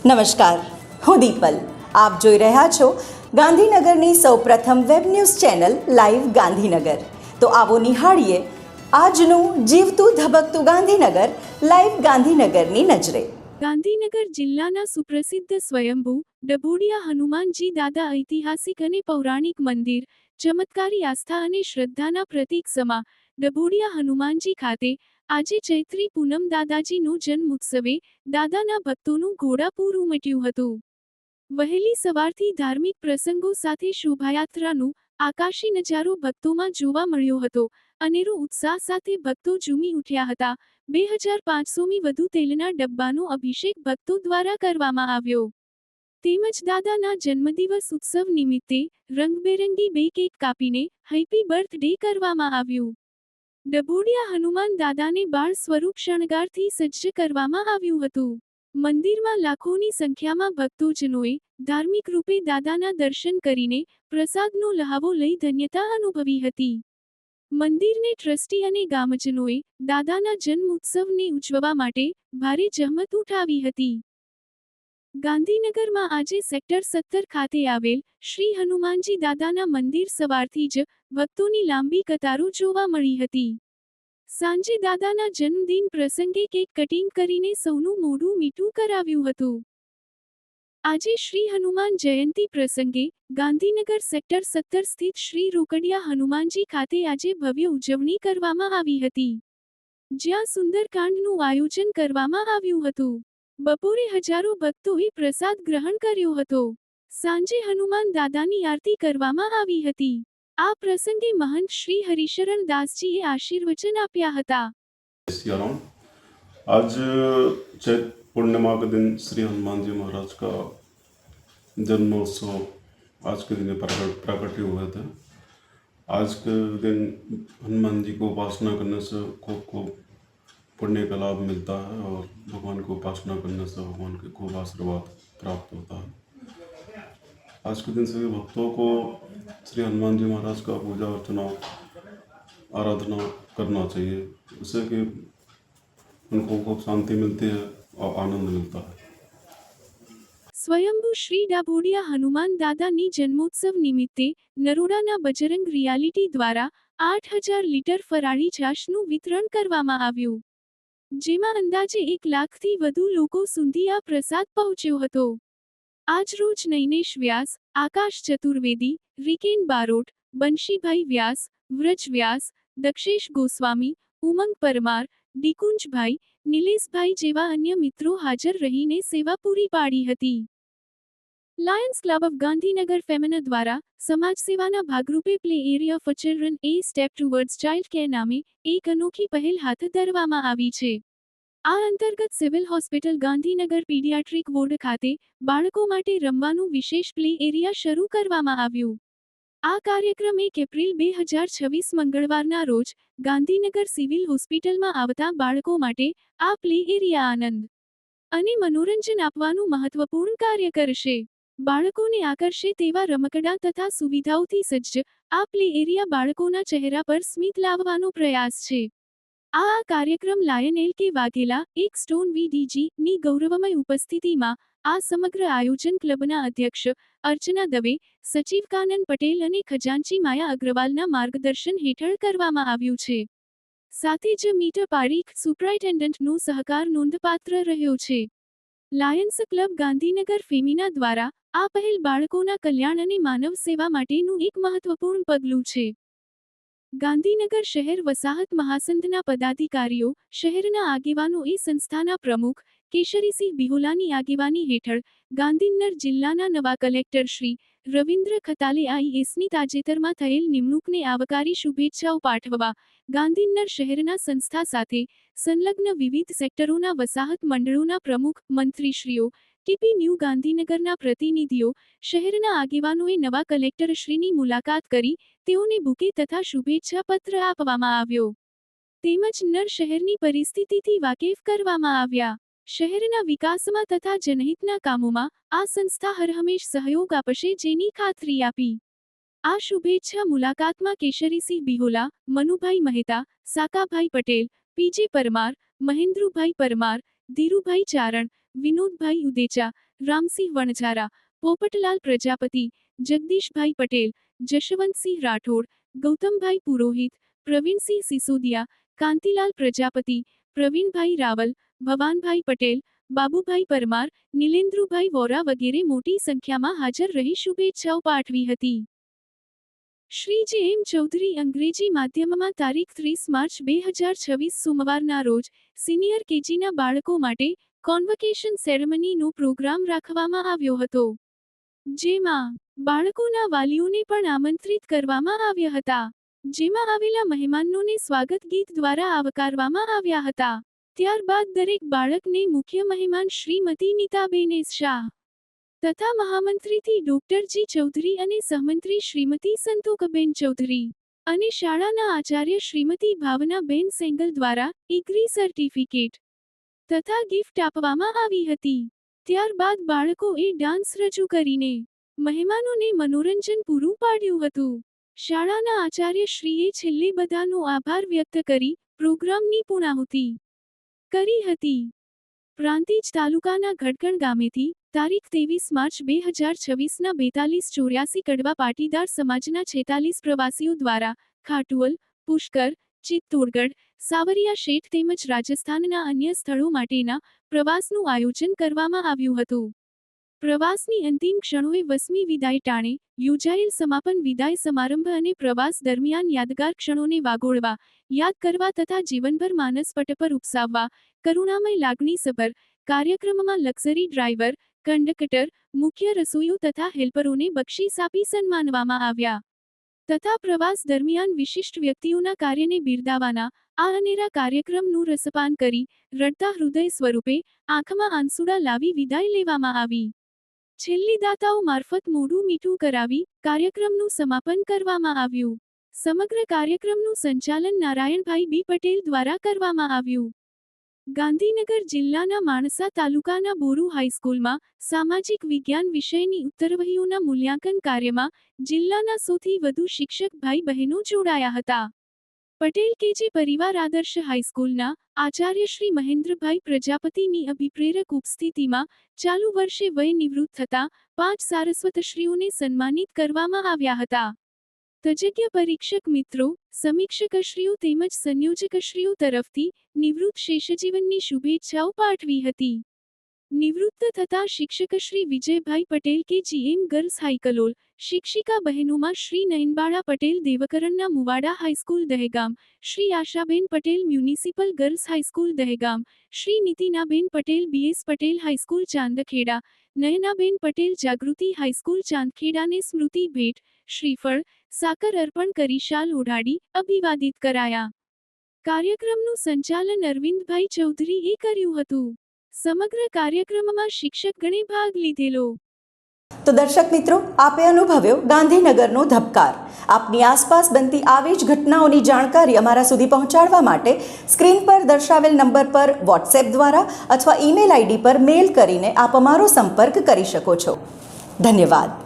નમસ્કાર, હું દીપલ. આપ જોઈ રહ્યા છો ગાંધીનગરની સૌપ્રથમ web news channel live Gandhinagar. તો આવો નિહાળીએ આજનું જીવતું ધબકતું ગાંધીનગર લાઈવ ગાંધીનગરની નજરે. ગાંધીનગર જિલ્લાના સુપ્રસિદ્ધ સ્વયંભૂ ડભોડિયા હનુમાનજી દાદા ઐતિહાસિક અને પૌરાણિક મંદિર, ચમત્કારી આસ્થા અને શ્રદ્ધાના પ્રતીક સમા ડભોડિયા હનુમાનજી ખાતે આજે ચૈત્રી પૂનમ દાદાજીનો જન્મ ઉત્સવે દાદાના ભક્તોનું ઘોડાપૂર ઉમટ્યું હતું. વહેલી સવારથી ધાર્મિક પ્રસંગો સાથે શોભાયાત્રાનું આકાશી નજારો ભક્તોમાં જોવા મળ્યો હતો. અનેરો ઉત્સાહ સાથે ભક્તો ઝૂમી ઉઠ્યા હતા. 2500મી વધુ તેલના ડબ્બાનો અભિષેક ભક્તો દ્વારા કરવામાં આવ્યો. તેમજ દાદાના જન્મદિવસ ઉત્સવ નિમિત્તે રંગબેરંગી 2 કેક કાપીને હેપી બર્થડે કરવામાં આવ્યું. ડભોડિયા હનુમાન દાદાને બાળ સ્વરૂપ શણગારથી સજ્જ કરવામાં આવ્યું હતું. મંદિરમાં લાખોની સંખ્યામાં ભક્તોજનોએ ધાર્મિક રૂપે દાદાના દર્શન કરીને પ્રસાદનો લહાવો લઈ ધન્યતા અનુભવી હતી. મંદિરને ટ્રસ્ટી અને ગામજનોએ દાદાના જન્મ ઉત્સવને ઉજવવા માટે ભારે જહેમત ઉઠાવી હતી. ગાંધીનગરમાં આજે સેક્ટર 17 ખાતે આવેલ શ્રી હનુમાનજી દાદાના મંદિર સવારથી જ ભક્તોની લાંબી કતારો જોવા મળી હતી. સાંજે દાદાના જન્મદિન પ્રસંગે કેક કટિંગ કરીને સૌનું મોઢું મીઠું કરાવ્યું હતું. આજે શ્રી હનુમાન જયંતી પ્રસંગે ગાંધીનગર સેક્ટર 17 સ્થિત શ્રી રોકડિયા હનુમાનજી ખાતે આજે ભવ્ય ઉજવણી કરવામાં આવી હતી, જ્યાં સુંદરકાંડનું આયોજન કરવામાં આવ્યું હતું. બપોરે હજારો ભક્તોએ પ્રસાદ ગ્રહણ કર્યો હતો. સાંજે હનુમાન દાદાની આરતી કરવામાં આવી હતી. આ પ્રસંગે મહંત શ્રી હરિશરણ દાસજીએ આશીર્વચન આપ્યા હતા. आज चैत पूर्णिमा के दिन श्री हनुमान जी महाराज का जन्मोत्सव आज के दिन प्रकट हुए थे. आज के दिन हनुमान जी को उपासना करने से खूब पुण्य का लाभ मिलता है और भगवान को उपासना करने से भगवान के खूब आशीर्वाद प्राप्त होता है. आज के दिन सभी भक्तों को श्री हनुमान जी महाराज का पूजा अर्चना आराधना करना चाहिए, उससे कि उनको खूब शांति मिलती है और आनंद मिलता है. સ્વયંભૂ શ્રી ડભોડિયા હનુમાન દાદાની જન્મોત્સવ નિમિત્તે નરોડાના બજરંગ રિયાલિટી દ્વારા 8000 લીટર ફરાળી છાશનું વિતરણ કરવામાં આવ્યું, જેમાં અંદાજે 1 લાખથી વધુ લોકો સુધી આ પ્રસાદ પહોંચ્યો હતો. આજરોજ નૈનેશ વ્યાસ, આકાશ ચતુર્વેદી, રિકેન બારોટ, બંશીભાઈ વ્યાસ, વ્રજ વ્યાસ, દક્ષેશ ગોસ્વામી, ઉમંગ પરમાર, ડિકુંજભાઈ, નિલેશભાઈ જેવા અન્ય મિત્રો હાજર રહીને સેવા પૂરી પાડી હતી. Lions club of Gandhinagar Femina દ્વારા સમાજ સેવાના ભાગરૂપે પ્લે એરિયા ફોર ચિલ્ડ્રન એ સ્ટેપ ટુવર્ડ્સ ચાઇલ્ડ કેર નામે એક અનોખી પહેલ હાથ ધરવામાં આવી છે. આ અંતર્ગત civil hospital Gandhinagar paediatric ward ખાતે બાળકો માટે રમવાનું વિશેષ પ્લે એરિયા શરૂ કરવામાં આવ્યું. આ કાર્યક્રમ 1 એપ્રિલ 2026 મંગળવારના રોજ ગાંધીનગર સિવિલ હોસ્પિટલમાં આવતા બાળકો માટે આ પ્લે એરિયા આનંદ અને મનોરંજન આપવાનું મહત્વપૂર્ણ કાર્ય કરશે. બાળકોને આકર્ષે તેવા રમકડા તથા સુવિધાઓથી સજ્જ આ પ્લે એરિયા બાળકોના ચહેરા પર સ્મિત લાવવાનો પ્રયાસ છે. આ કાર્યક્રમ લાયન એલ કે વાઘેલા, એક સ્ટોન વીડીજી ની ગૌરવમય ઉપસ્થિતિમાં આ સમગ્ર આયોજન ક્લબના અધ્યક્ષ અર્ચના દવે, સચિવ કાનન પટેલ અને ખજાનચી માયા અગ્રવાલના માર્ગદર્શન હેઠળ કરવામાં આવ્યું છે. સાથે જ મીટર પારીખ સુપ્રાઇન્ટેન્ડન્ટનો સહકાર નોંધપાત્ર રહ્યો છે. લાયન્સ ક્લબ ગાંધીનગર ફેમિના દ્વારા આ પહેલ બાળકોના કલ્યાણ અને માનવ સેવા માટેનું એક મહત્વપૂર્ણ પગલું છે. ગાંધીનગર શહેર વસાહત મહાસંઘના પદાધિકારીઓ, શહેરના આગેવાનો એ સંસ્થાના પ્રમુખ કેશરીસિંહ બિહોલાની આગેવાની હેઠળ ગાંધીનગર જિલ્લાના નવા કલેક્ટર શ્રી રવિન્દ્ર ખતાલે આઈએસની તાજેતરમાં થયેલ નિમણૂકને આવકારી શુભેચ્છાઓ પાઠવવા ગાંધીનગર શહેરના સંસ્થા સાથે સંલગ્ન વિવિધ સેક્ટરોના વસાહત મંડળોના પ્રમુખ મંત્રીશ્રીઓ, ટીપી ન્યૂ ગાંધીનગરના પ્રતિનિધિઓ, શહેરના આગેવાનોએ નવા કલેક્ટરશ્રીની મુલાકાત કરી તેઓને બુકે તથા શુભેચ્છા પત્ર આપવામાં આવ્યો, તેમજ નર શહેરની પરિસ્થિતિથી વાકેફ કરવામાં આવ્યા. શહેરના વિકાસમાં તથા જનહિતના કામોમાં આ સંસ્થા હરહંમેશ સહયોગ આપશે જેની ખાતરી આપી. આ શુભેચ્છા મુલાકાતમાં કેશરીસિંહ બિહોલા, મનુભાઈ મહેતા, સાકાભાઈ પટેલ, પીજે પરમાર, મહેન્દ્રુભાઈ પરમાર, ધીરુભાઈ ચારણ, વિનોદભાઈ ઉદેચા, રામસિંહ વણઝારા, પોપટલાલ પ્રજાપતિ, જગદીશભાઈ પટેલ, જશવંતસિંહ રાઠોડ, ગૌતમભાઈ પુરોહિત, પ્રવીણસિંહ સિસોદિયા, કાંતિલાલ પ્રજાપતિ, પ્રવીણભાઈ રાવલ, ભવાનભાઈ પટેલ, બાબુભાઈ પરમાર, નીલેન્દ્રુભાઈ વોરા વગેરે મોટી સંખ્યામાં હાજર રહી શુભેચ્છાઓ પાઠવી હતી. શ્રી જે. એમ. ચૌધરી અંગ્રેજી માધ્યમમાં તારીખ 30 માર્ચ 2026 સોમવારના રોજ સિનિયર કેજીના બાળકો માટે કોન્વોકેશન સેરેમનીનો પ્રોગ્રામ રાખવામાં આવ્યો હતો, જેમાં બાળકોના વાલીઓને પણ આમંત્રિત કરવામાં આવ્યા હતા. જેમાં આવેલા મહેમાનોને સ્વાગત ગીત દ્વારા આવકારવામાં આવ્યા હતા. ત્યારબાદ દરેક બાળકને મુખ્ય મહેમાન શ્રીમતી નીતાબેન એસ. શાહ તથા મહામંત્રીથી ડોક્ટર જી ચૌધરી અને સહમંત્રી શ્રીમતી સંતોકબેન ચૌધરી અને શાળાના આચાર્ય શ્રીમતી ભાવનાબેન સેંગલ દ્વારા એગ્રી સર્ટિફિકેટ તથા ગિફ્ટ આપવામાં આવી હતી. ત્યારબાદ બાળકોએ ડાન્સ રજૂ કરીને મહેમાનોને મનોરંજન પૂરું પાડ્યું હતું. શાળાના આચાર્યશ્રીએ છેલ્લે બધાનો આભાર વ્યક્ત કરી પ્રોગ્રામની પૂર્ણાહુતિ કરી હતી. પ્રાંતિજ તાલુકાના ગઢકણ ગામેથી તારીખ 23 માર્ચ 2026ના 4284 કડવા પાટીદાર સમાજના 46 પ્રવાસીઓ દ્વારા ખાટુઅલ, પુષ્કર, ચિત્તોડગઢ, સાવરિયા શેઠ તેમજ રાજસ્થાનના અન્ય સ્થળો માટેના પ્રવાસનું આયોજન કરવામાં આવ્યું હતું. પ્રવાસની અંતિમ ક્ષણોએ 20મી વિદાય ટાણે યોજાયેલ સમાપન વિદાય સમારંભ અને પ્રવાસ દરમિયાન યાદગાર ક્ષણોને વાગોળવા, યાદ કરવા તથા જીવનભર માનસ પટ પર ઉપસાવવા કરુણામય લાગણીસભર કાર્યક્રમમાં લક્ઝરી ડ્રાઈવર, કંડક્ટર, મુખ્ય રસોઈયો તથા હેલ્પરોને બક્ષીસ આપી સન્માનવામાં આવ્યા તથા પ્રવાસ દરમિયાન વિશિષ્ટ વ્યક્તિઓના કાર્યને બિરદાવવાના આ અનેરા કાર્યક્રમનું રસપાન કરી રડતા હૃદય સ્વરૂપે આંખમાં આંસુડા લાવી વિદાય લેવામાં આવી. છેલ્લી દાતાઓ મારફત મોઢું મીઠું કરાવી કાર્યક્રમનું સમાપન કરવામાં આવ્યું. સમગ્ર કાર્યક્રમનું સંચાલન નારાયણભાઈ બી. પટેલ દ્વારા કરવામાં આવ્યું. ગાંધીનગર જિલ્લાના માણસા તાલુકાના બોરુ હાઈસ્કૂલમાં સામાજિક વિજ્ઞાન વિષયની ઉત્તરવહીઓના મૂલ્યાંકન કાર્યમાં જિલ્લાના સૌથી વધુ શિક્ષક ભાઈ બહેનો જોડાયા હતા. પટેલ કેજી પરિવાર આદર્શ હાઈસ્કૂલના આચાર્ય શ્રી મહેન્દ્રભાઈ પ્રજાપતિની અભિપ્રેરક ઉપસ્થિતિમાં ચાલુ વર્ષે વય નિવૃત્ત થતા 5 સારસ્વતશ્રીઓને સન્માનિત કરવામાં આવ્યા હતા. તજજ્ઞ પરીક્ષક મિત્રો, સમીક્ષકશ્રીઓ તેમજ સંયોજકશ્રીઓ તરફથી નિવૃત્ત શેષજીવનની શુભેચ્છાઓ પાઠવી હતી. નિવૃત્ત થતા શિક્ષકશ્રી વિજયભાઈ પટેલ કે જીએમ ગર્લ્સ હાઈકલોલ, શિક્ષિકા બહેનોમાં શ્રી નયનબાળા પટેલ દેવકરણના Muvada high school Dehgam, Shri Ashaben Patel municipal girls high school Dehgam, Shri Nitinaben Patel BS Patel high school Chandkheda, Nayanaben Patel Jagruti high school ચાંદખેડાને સ્મૃતિ ભેટ, શ્રીફળ, સાકર અર્પણ કરી શાલ ઓઢાડી અભિવાદિત કરાયા. કાર્યક્રમનું સંચાલન અરવિંદભાઈ ચૌધરીએ કર્યું હતું. સમગ્ર કાર્યક્રમમાં શિક્ષકગણે ભાગ લીધેલો. તો દર્શક મિત્રો, આપે અનુભવ્યો ગાંધીનગરનો ધબકાર. આપની આસપાસ બનતી આવી જ ઘટનાઓની જાણકારી અમારા સુધી પહોંચાડવા માટે સ્ક્રીન પર દર્શાવેલ નંબર પર વોટ્સએપ દ્વારા અથવા ઈમેલ આઈડી પર મેલ કરીને આપ અમારો સંપર્ક કરી શકો છો. ધન્યવાદ.